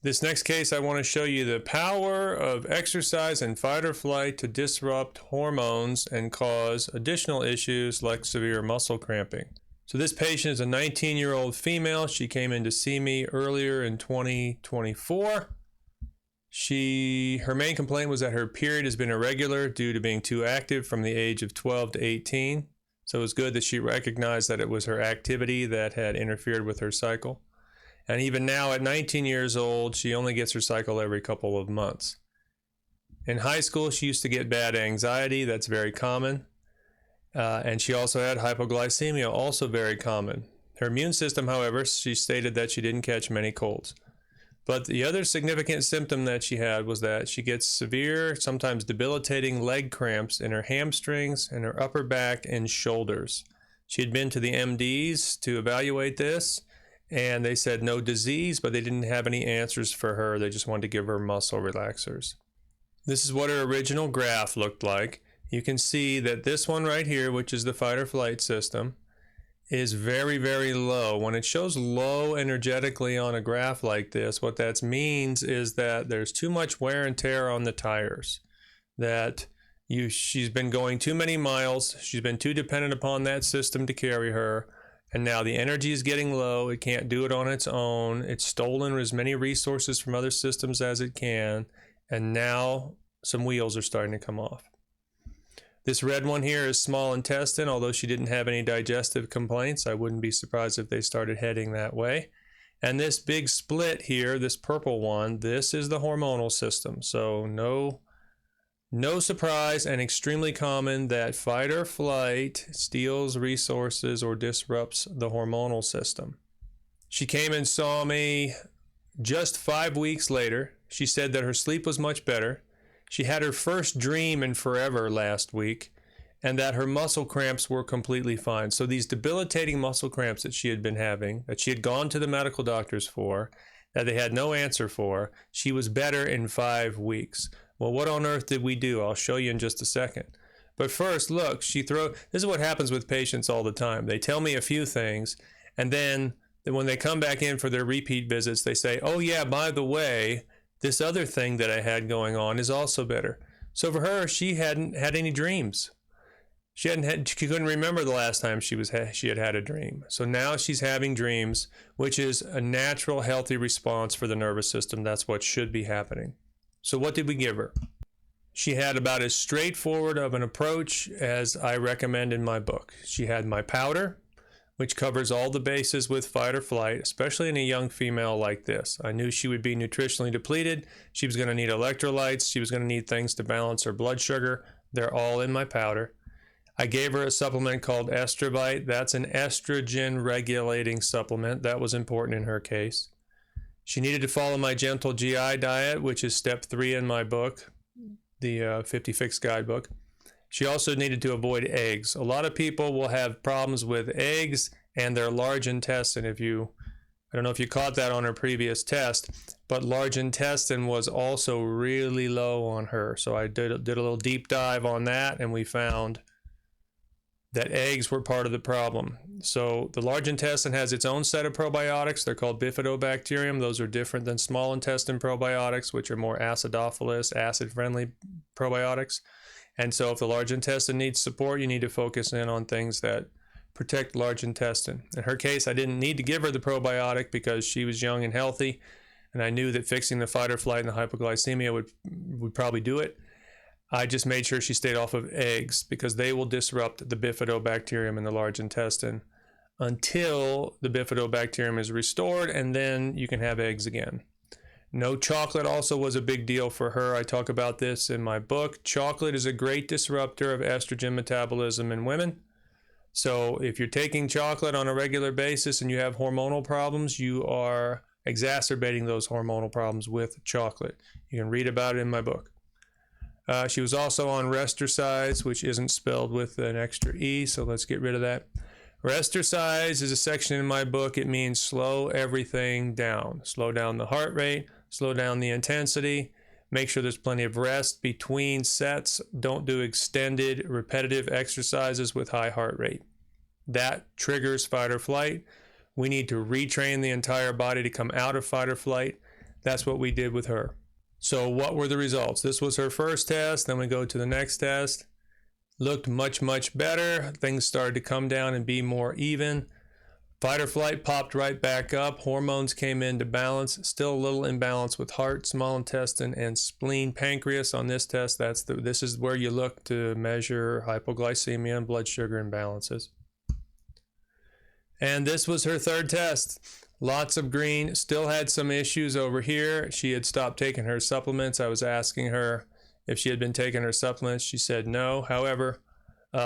This next case, I want to show you the power of exercise and fight or flight to disrupt hormones and cause additional issues like severe muscle cramping. So this patient is a 19-year-old female. She came in to see me earlier in 2024. Her main complaint was that her period has been irregular due to being too active from the age of 12 to 18. So it was good that she recognized that it was her activity that had interfered with her cycle. And even now at 19 years old, she only gets her cycle every couple of months. In high school, she used to get bad anxiety. That's very common. And she also had hypoglycemia, also very common. Her immune system, however, she stated that she didn't catch many colds. But the other significant symptom that she had was that she gets severe, sometimes debilitating leg cramps in her hamstrings and her upper back and shoulders. She had been to the MDs to evaluate this, and they said no disease, but they didn't have any answers for her. They just wanted to give her muscle relaxers. This is what her original graph looked like. You can see that this one right here, which is the fight or flight system, is very, very low. When it shows low energetically on a graph like this, what that means is that there's too much wear and tear on the tires, that she's been going too many miles, she's been too dependent upon that system to carry her, and now the energy is getting low. It can't do it on its own. It's stolen as many resources from other systems as it can, and now some wheels are starting to come off. This red one here is small intestine. Although she didn't have any digestive complaints, I wouldn't be surprised if they started heading that way. And this big split here, this purple one, this is the hormonal system. So no surprise, and extremely common that fight or flight steals resources or disrupts the hormonal system. She came and saw me just 5 weeks later. She said that her sleep was much better. She had her first dream in forever last week, and that her muscle cramps were completely fine. So these debilitating muscle cramps that she had been having, that she had gone to the medical doctors for, that they had no answer for, she was better in 5 weeks. Well, what on earth did we do? I'll show you in just a second. But first, look, this is what happens with patients all the time. They tell me a few things, and then when they come back in for their repeat visits, they say, oh yeah, by the way, this other thing that I had going on is also better. So for her, she hadn't had any dreams. She couldn't remember the last time she had had a dream. So now she's having dreams, which is a natural, healthy response for the nervous system. That's what should be happening. So what did we give her? She had about as straightforward of an approach as I recommend in my book. She had my powder, which covers all the bases with fight or flight, especially in a young female like this. I knew she would be nutritionally depleted. She was going to need electrolytes. She was going to need things to balance her blood sugar. They're all in my powder. I gave her a supplement called Estrovite. That's an estrogen regulating supplement. That was important in her case. She needed to follow my gentle GI diet, which is step 3 in my book, the 50 Fix Guidebook. She also needed to avoid eggs. A lot of people will have problems with eggs and their large intestine. I don't know if you caught that on her previous test, but large intestine was also really low on her. So I did a little deep dive on that, and we found that eggs were part of the problem. So the large intestine has its own set of probiotics. They're called Bifidobacterium. Those are different than small intestine probiotics, which are more acidophilus, acid-friendly probiotics. And so if the large intestine needs support, you need to focus in on things that protect large intestine. In her case, I didn't need to give her the probiotic because she was young and healthy, and I knew that fixing the fight or flight and the hypoglycemia would probably do it. I just made sure she stayed off of eggs because they will disrupt the Bifidobacterium in the large intestine until the Bifidobacterium is restored, and then you can have eggs again. No chocolate also was a big deal for her. I talk about this in my book. Chocolate is a great disruptor of estrogen metabolism in women. So if you're taking chocolate on a regular basis and you have hormonal problems, you are exacerbating those hormonal problems with chocolate. You can read about it in my book. She was also on Restorcise, which isn't spelled with an extra E, so let's get rid of that. Restorcise is a section in my book. It means slow everything down. Slow down the heart rate, slow down the intensity, make sure there's plenty of rest between sets. Don't do extended, repetitive exercises with high heart rate. That triggers fight or flight. We need to retrain the entire body to come out of fight or flight. That's what we did with her. So what were the results? This was her first test. Then we go to the next test. Looked much, much better. Things started to come down and be more even. Fight or flight popped right back up. Hormones came into balance. Still a little imbalance with heart, small intestine, and spleen. Pancreas on this test. This is where you look to measure hypoglycemia and blood sugar imbalances. And this was her third test. Lots of green. Still had some issues over here. She had stopped taking her supplements. I was asking her if she had been taking her supplements. She said no. However,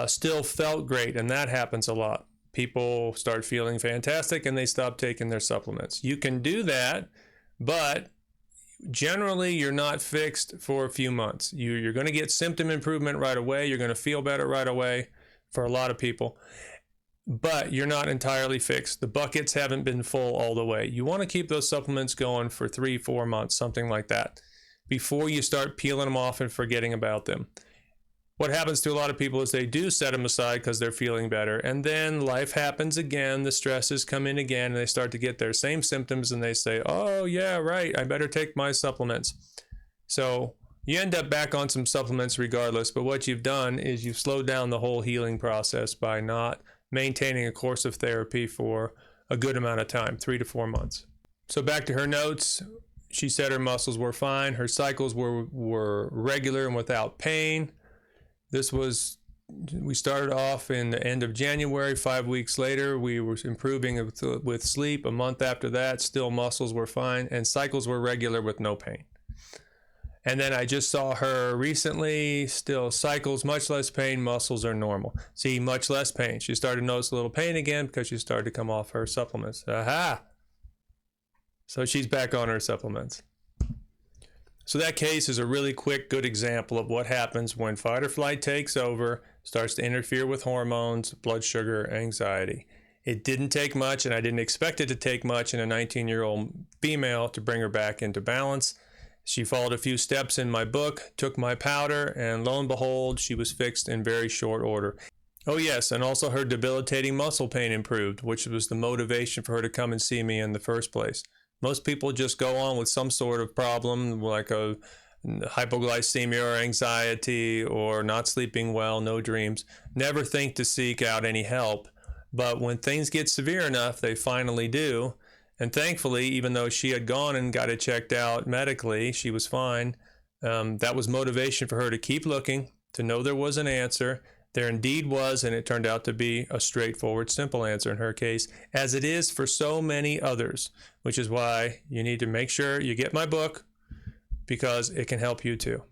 still felt great, and that happens a lot. People start feeling fantastic and they stop taking their supplements. You can do that, but generally you're not fixed for a few months. You're going to get symptom improvement right away. You're going to feel better right away for a lot of people, but you're not entirely fixed. The buckets haven't been full all the way. You want to keep those supplements going for 3-4 months, something like that, before you start peeling them off and forgetting about them. What happens to a lot of people is they do set them aside because they're feeling better, and then life happens again, the stresses come in again, and they start to get their same symptoms, and they say, oh yeah, right, I better take my supplements. So you end up back on some supplements regardless, but what you've done is you've slowed down the whole healing process by not maintaining a course of therapy for a good amount of time, 3 to 4 months. So back to her notes. She said her muscles were fine, her cycles were regular and without pain. We started off in the end of January. 5 weeks later, we were improving with sleep. A month after that, still muscles were fine and cycles were regular with no pain. And then I just saw her recently, still cycles, much less pain, muscles are normal. See, much less pain. She started to notice a little pain again because she started to come off her supplements. Aha! So she's back on her supplements. So that case is a really quick, good example of what happens when fight or flight takes over, starts to interfere with hormones, blood sugar, anxiety. It didn't take much, and I didn't expect it to take much in a 19-year-old female to bring her back into balance. She followed a few steps in my book, took my powder, and lo and behold, she was fixed in very short order. Oh yes, and also her debilitating muscle pain improved, which was the motivation for her to come and see me in the first place. Most people just go on with some sort of problem like a hypoglycemia or anxiety or not sleeping well, no dreams, never think to seek out any help. But when things get severe enough, they finally do. And thankfully, even though she had gone and got it checked out medically, she was fine. That was motivation for her to keep looking, to know there was an answer. There indeed was, and it turned out to be a straightforward, simple answer in her case, as it is for so many others, which is why you need to make sure you get my book, because it can help you too.